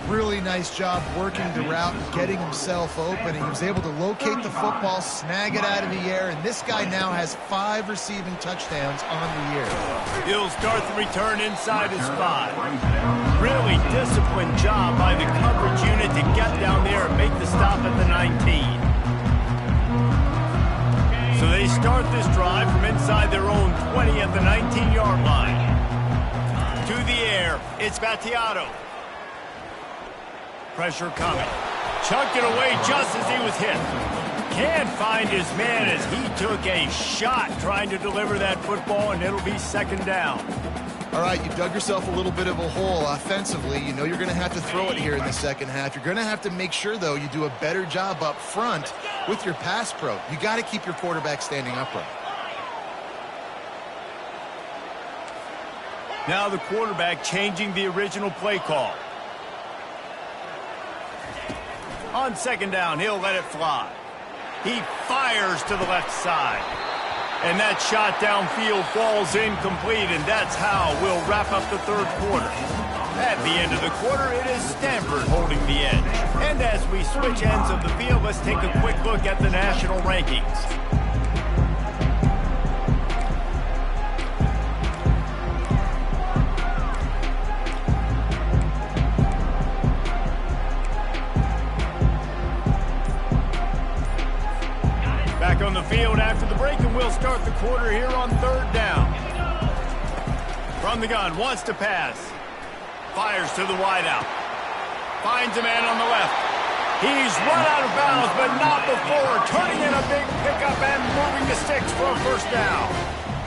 C: Really nice job working the route and getting himself open. He was able to locate the football, snag it out of the air, and this guy now has 5 receiving touchdowns on the year.
A: He'll start the return inside his 5. Really disciplined job by the coverage unit to get down there and make the stop at the 19. So they start this drive from inside their own 20 at the 19-yard line. To the air, it's Battiato. Pressure coming. Chucked it away just as he was hit. Can't find his man as he took a shot trying to deliver that football, and it'll be 2nd down.
C: All right, you dug yourself a little bit of a hole offensively. You know you're going to have to throw it here in the second half. You're going to have to make sure, though, you do a better job up front with your pass pro. You got to keep your quarterback standing upright.
A: Now the quarterback changing the original play call. On 2nd down, he'll let it fly. He fires to the left side. And that shot downfield falls incomplete, and that's how we'll wrap up the 3rd quarter. At the end of the quarter, it is Stanford holding the edge. And as we switch ends of the field, let's take a quick look at the national rankings. Back on the field after the break, and we'll start the quarter here on 3rd down. From the gun, wants to pass. Fires to the wideout. Finds a man on the left. He's run out of bounds, but not before turning in a big pickup and moving the sticks for a first down.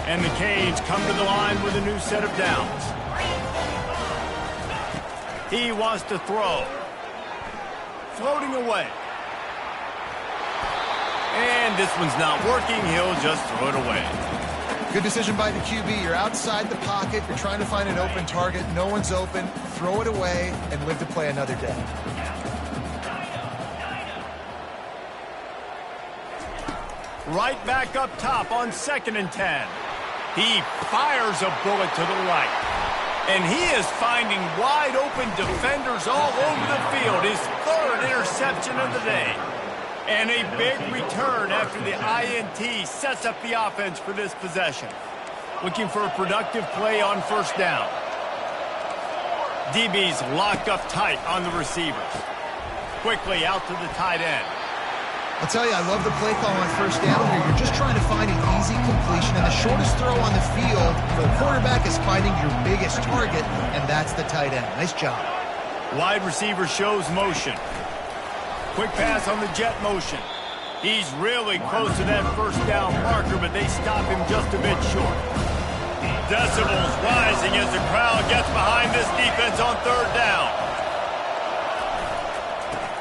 A: And the Canes come to the line with a new set of downs. He wants to throw. Floating away. And this one's not working. He'll just throw it away.
C: Good decision by the QB. You're outside the pocket. You're trying to find an open target. No one's open. Throw it away and live to play another day.
A: Right back up top on 2nd and 10. He fires a bullet to the right. And he is finding wide open defenders all over the field. His 3rd interception of the day. And a big return after the INT sets up the offense for this possession. Looking for a productive play on first down. DB's locked up tight on the receivers. Quickly out to the tight end.
C: I'll tell you, I love the play call on first down here. You're just trying to find an easy completion, and the shortest throw on the field for the quarterback is finding your biggest target, and that's the tight end. Nice job.
A: Wide receiver shows motion. Quick pass on the jet motion. He's really close to that first down marker, but they stop him just a bit short. Decibels rising as the crowd gets behind this defense on 3rd down.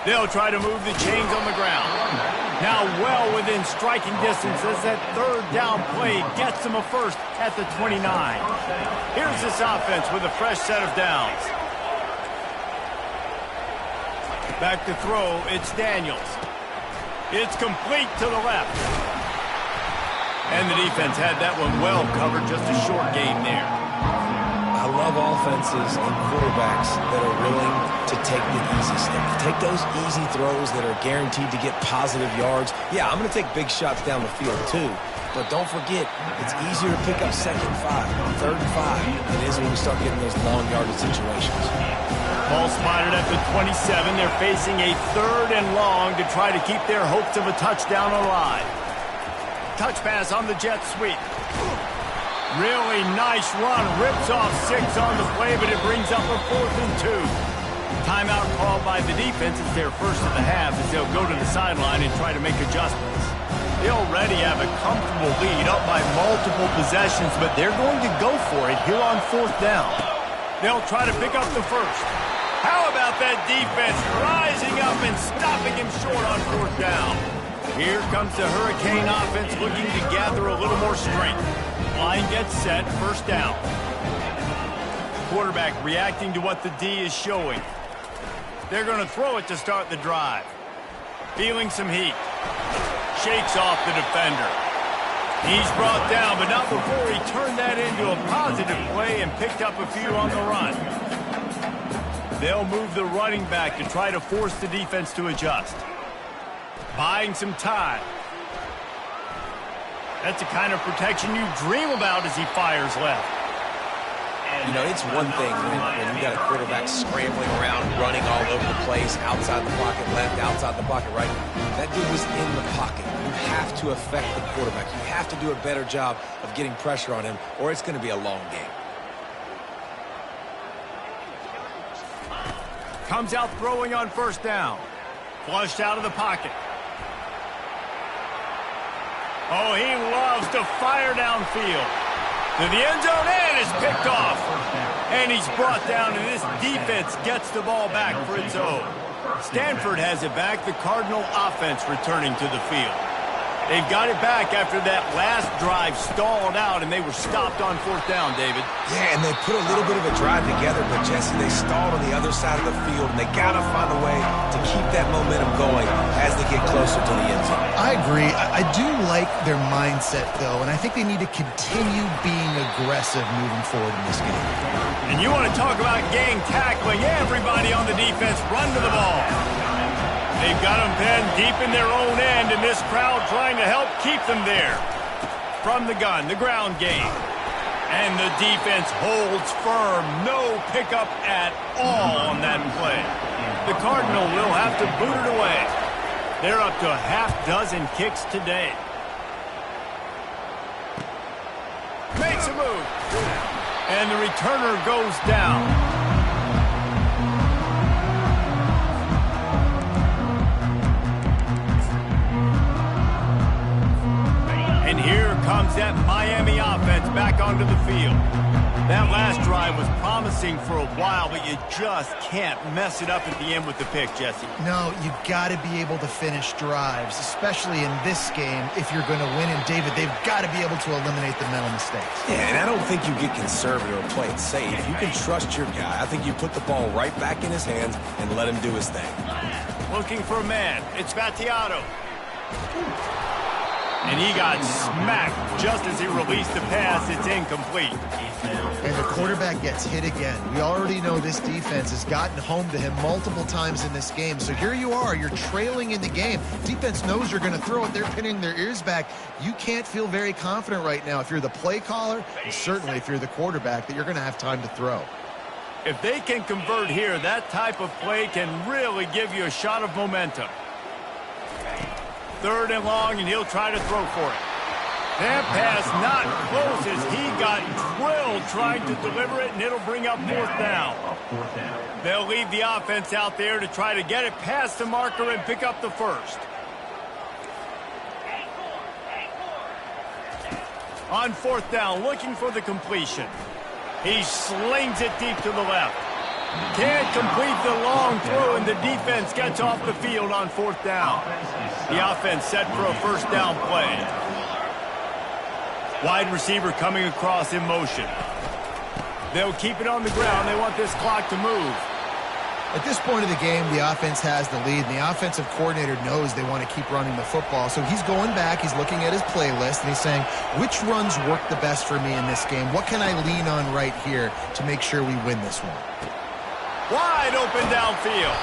A: They'll try to move the chains on the ground. Now well within striking distance as that 3rd down play gets them a first at the 29. Here's this offense with a fresh set of downs. Back to throw, it's Daniels. It's complete to the left. And the defense had that one well covered, just a short game there.
B: I love offenses and quarterbacks that are willing to take the easy step. Take those easy throws that are guaranteed to get positive yards. Yeah, I'm going to take big shots down the field too. But don't forget, it's easier to pick up 2nd and 5, 3rd and 5 than it is when we start getting those long yardage situations.
A: Ball spotted at the 27. They're facing a 3rd and long to try to keep their hopes of a touchdown alive. Touch pass on the jet sweep. Really nice run. Rips off 6 on the play, but it brings up a 4th and 2. Timeout called by the defense. It's their first of the half as they'll go to the sideline and try to make adjustments. They already have a comfortable lead up by multiple possessions, but they're going to go for it here on 4th down. They'll try to pick up the first. How about that defense rising up and stopping him short on 4th down? Here comes the Hurricane offense looking to gather a little more strength. Line gets set, first down. Quarterback reacting to what the D is showing. They're going to throw it to start the drive. Feeling some heat. Shakes off the defender. He's brought down, but not before he turned that into a positive play and picked up a few on the run. They'll move the running back to try to force the defense to adjust. Buying some time. That's the kind of protection you dream about as he fires left.
B: You know, it's one thing when you got a quarterback scrambling around, running all over the place, outside the pocket left, outside the pocket right. That dude was in the pocket. You have to affect the quarterback. You have to do a better job of getting pressure on him, or it's going to be a long game.
A: Comes out throwing on first down. Flushed out of the pocket. Oh, he loves to fire downfield. To the end zone and is picked off. And he's brought down, and this defense gets the ball back for its own. Stanford has it back, the Cardinal offense returning to the field. They've got it back after that last drive stalled out, and they were stopped on 4th down, David.
B: Yeah, and they put a little bit of a drive together, but, Jesse, they stalled on the other side of the field, and they got to find a way to keep that momentum going as they get closer to the end zone.
C: I agree. I do like their mindset, though, and I think they need to continue being aggressive moving forward in this game.
A: And you want to talk about gang tackling, everybody on the defense run to the ball. They've got them pinned deep in their own end, and this crowd trying to help keep them there. From the gun, the ground game. And the defense holds firm. No pickup at all on that play. The Cardinal will have to boot it away. They're up to a half-dozen kicks today. Makes a move. And the returner goes down. comes that Miami offense back onto the field. That last drive was promising for a while, but you just can't mess it up at the end with the pick, Jesse.
C: No, you got to be able to finish drives, especially in this game if you're going to win. And, David, they've got to be able to eliminate the mental mistakes.
B: Yeah, and I don't think you get conservative or play it safe. You can trust your guy. I think you put the ball right back in his hands and let him do his thing.
A: Looking for a man. It's Vattiato. And he got smacked just as he released the pass. It's incomplete.
C: And the quarterback gets hit again. We already know this defense has gotten home to him multiple times in this game. So here you are. You're trailing in the game. Defense knows you're going to throw it. They're pinning their ears back. You can't feel very confident right now if you're the play caller, and certainly if you're the quarterback, that you're going to have time to throw.
A: If they can convert here, that type of play can really give you a shot of momentum. 3rd and long, and he'll try to throw for it. That pass not close as he got drilled trying to deliver it, and it'll bring up 4th down. They'll leave the offense out there to try to get it past the marker and pick up the first. On 4th down, looking for the completion. He slings it deep to the left. Can't complete the long throw, and the defense gets off the field on 4th down. The offense set for a 1st down play. Wide receiver coming across in motion. They'll keep it on the ground. They want this clock to move.
C: At this point of the game, the offense has the lead, and the offensive coordinator knows they want to keep running the football. So he's going back, he's looking at his playlist, and he's saying, which runs work the best for me in this game? What can I lean on right here to make sure we win this one?
A: Wide open downfield.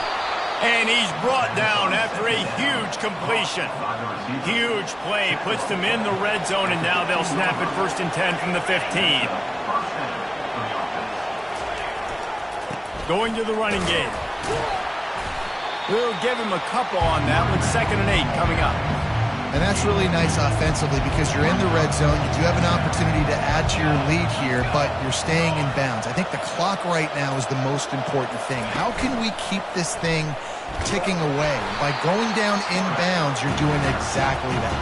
A: And he's brought down after a huge completion. Huge play, puts them in the red zone, and now they'll snap it 1st and 10 from the 15. Going to the running game. We'll give him a couple on that one. 2nd and 8 coming up.
C: And that's really nice offensively because you're in the red zone. You do have an opportunity to add to your lead here, but you're staying in bounds. I think the clock right now is the most important thing. How can we keep this thing ticking away? By going down in bounds, you're doing exactly that.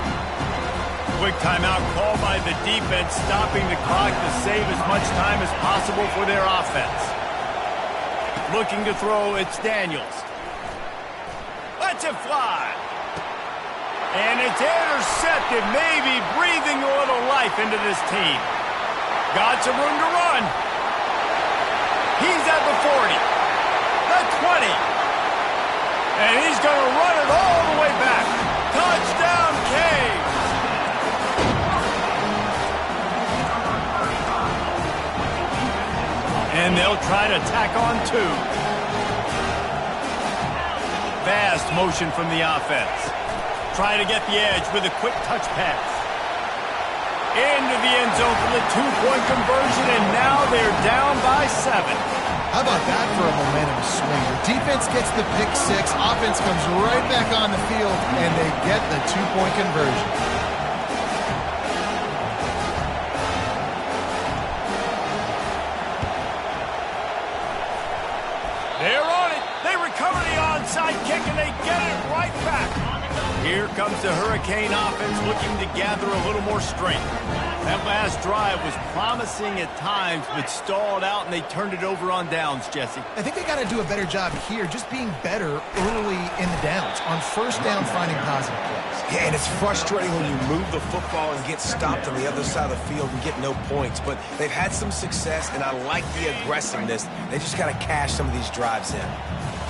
A: Quick timeout call by the defense, stopping the clock to save as much time as possible for their offense. Looking to throw, it's Daniels. Lets it fly. And it's intercepted, maybe breathing a little life into this team. Got some room to run. He's at the 40, the 20. And he's going to run it all the way back. Touchdown, Caves. And they'll try to tack on 2. Fast motion from the offense. Try to get the edge with a quick touch pass. Into the end zone for the 2-point conversion, and now they're down by 7.
C: How about that for a momentum swing? The defense gets the pick 6, offense comes right back on the field, and they get the 2-point conversion.
A: They're on it. They recover the onside kick, and they get it right back. Here comes the Hurricane offense looking to gather a little more strength. That last drive was promising at times, but stalled out, and they turned it over on downs, Jesse.
C: I think they got to do a better job here, just being better early in the downs. On 1st down, finding positive plays.
B: Yeah, and it's frustrating when you move the football and get stopped on the other side of the field and get no points. But they've had some success, and I like the aggressiveness. They just got to cash some of these drives in.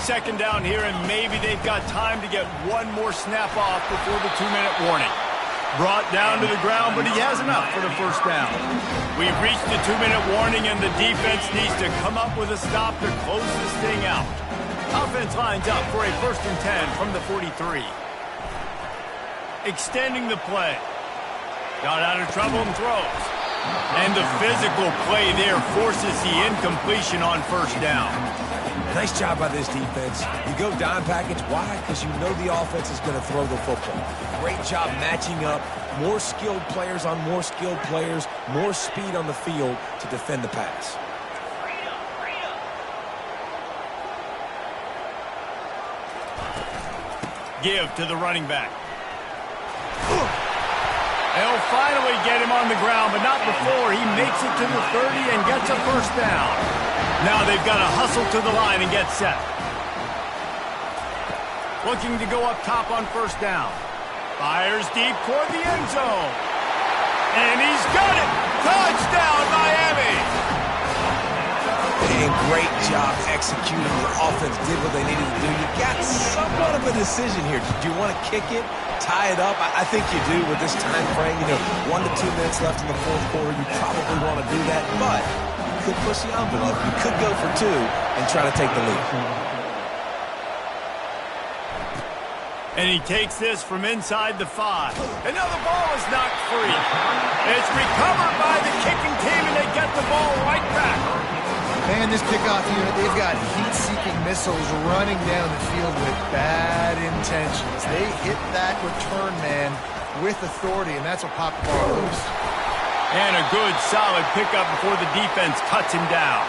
A: 2nd down here, and maybe they've got time to get one more snap off before the 2-minute warning. Brought down to the ground, but he has enough for the 1st down. We've reached the 2-minute warning, and the defense needs to come up with a stop to close this thing out. Offense lines up for a 1st and 10 from the 43. Extending the play. Got out of trouble and throws. And the physical play there forces the incompletion on 1st down.
B: Nice job by this defense. You go dime package. Why? Because you know the offense is going to throw the football. Great job matching up. More skilled players on more skilled players. More speed on the field to defend the pass.
A: Give to the running back. They'll finally get him on the ground, but not before he makes it to the 30 and gets a first down. Now they've got to hustle to the line and get set. Looking to go up top on first down. Fires deep toward the end zone. And he's got it! Touchdown, Miami!
B: And great job executing. The offense did what they needed to do. You got somewhat of a decision here. Do you want to kick it, tie it up? I think you do with this time frame. 1 to 2 minutes left in the fourth quarter. You probably want to do that, but you could push the envelope. You could go for 2 and try to take the lead.
A: And he takes this from inside the 5. And now the ball is knocked free. It's recovered by the kicking team, and they get the ball right back.
C: Man, this kickoff unit, they've got heat-seeking missiles running down the field with bad intentions. They hit that return man with authority, and that's what popped the ball loose.
A: And a good, solid pickup before the defense cuts him down.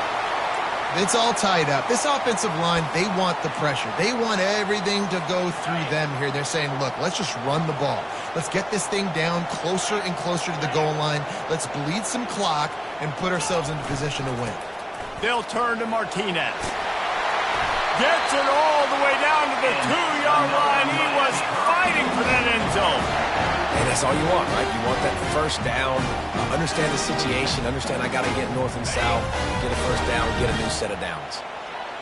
C: It's all tied up. This offensive line, they want the pressure. They want everything to go through them here. They're saying, look, let's just run the ball. Let's get this thing down closer and closer to the goal line. Let's bleed some clock and put ourselves into position to win.
A: They'll turn to Martinez. Gets it all the way down to the 2-yard line. He was fighting for that end zone.
B: And that's all you want, right? You want that first down. Understand the situation. Understand I got to get north and south. Get a first down. Get a new set of downs.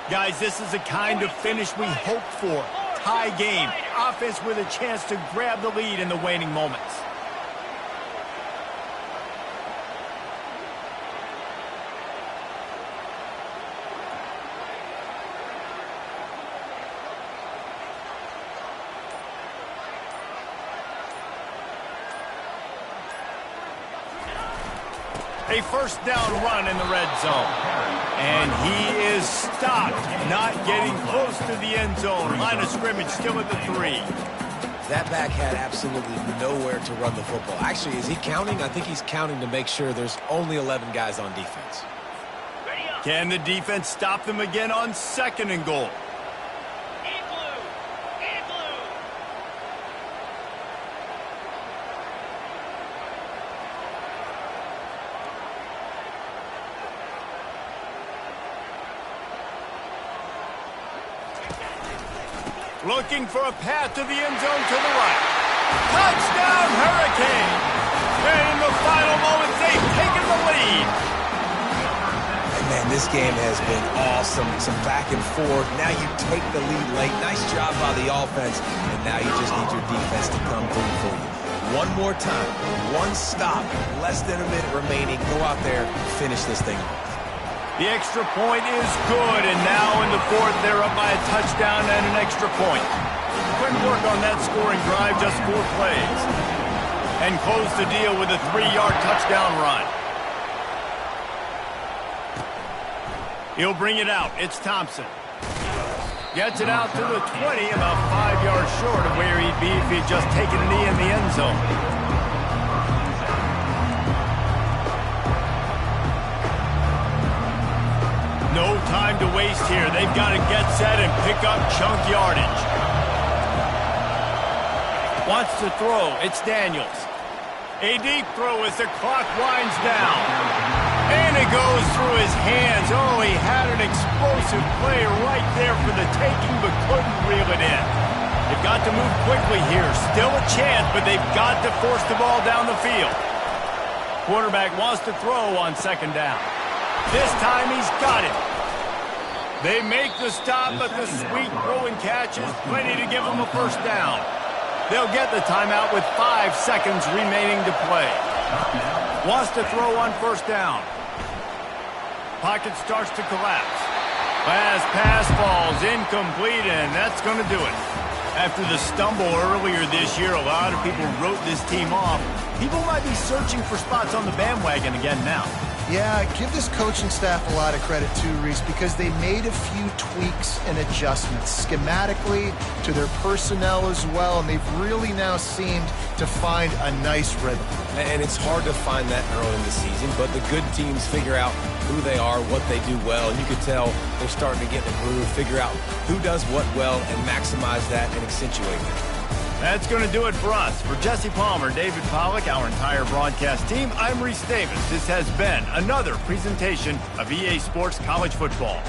A: Guys, this is the kind of finish we hope for. Tie game. Offense with a chance to grab the lead in the waning moments. A first down run in the red zone. And he is stopped, not getting close to the end zone. Line of scrimmage still at the 3.
B: That back had absolutely nowhere to run the football. Actually, is he counting? I think he's counting to make sure there's only 11 guys on defense.
A: Can the defense stop them again on 2nd and goal? Looking for a path to the end zone to the right. Touchdown, Hurricane! And in the final moments, they've taken the lead.
B: And man, this game has been awesome. Some back and forth. Now you take the lead late. Nice job by the offense. And now you just need your defense to come through for you. One more time. One stop. Less than a minute remaining. Go out there, finish this thing off.
A: The extra point is good, and now in the 4th, they're up by a touchdown and an extra point. Quick work on that scoring drive, just 4 plays. And close the deal with a 3-yard touchdown run. He'll bring it out. It's Thompson. Gets it out to the 20, about 5 yards short of where he'd be if he'd just taken a knee in the end zone. No time to waste here. They've got to get set and pick up chunk yardage. Wants to throw. It's Daniels. A deep throw as the clock winds down. And it goes through his hands. Oh, he had an explosive play right there for the taking, but couldn't reel it in. They've got to move quickly here. Still a chance, but they've got to force the ball down the field. Quarterback wants to throw on 2nd down. This time he's got it. They make the stop, but the sweet throw and catch is plenty to give them a first down. They'll get the timeout with 5 seconds remaining to play. Wants to throw on first down. Pocket starts to collapse. Last pass falls incomplete, and that's going to do it. After the stumble earlier this year, a lot of people wrote this team off. People might be searching for spots on the bandwagon again now.
C: Yeah, give this coaching staff a lot of credit too, Reese, because they made a few tweaks and adjustments schematically to their personnel as well, and they've really now seemed to find a nice rhythm.
B: And it's hard to find that early in the season, but the good teams figure out who they are, what they do well, and you can tell they're starting to get in the groove, figure out who does what well, and maximize that and accentuate that.
A: That's going to do it for us. For Jesse Palmer, David Pollack, our entire broadcast team, I'm Reese Davis. This has been another presentation of EA Sports College Football.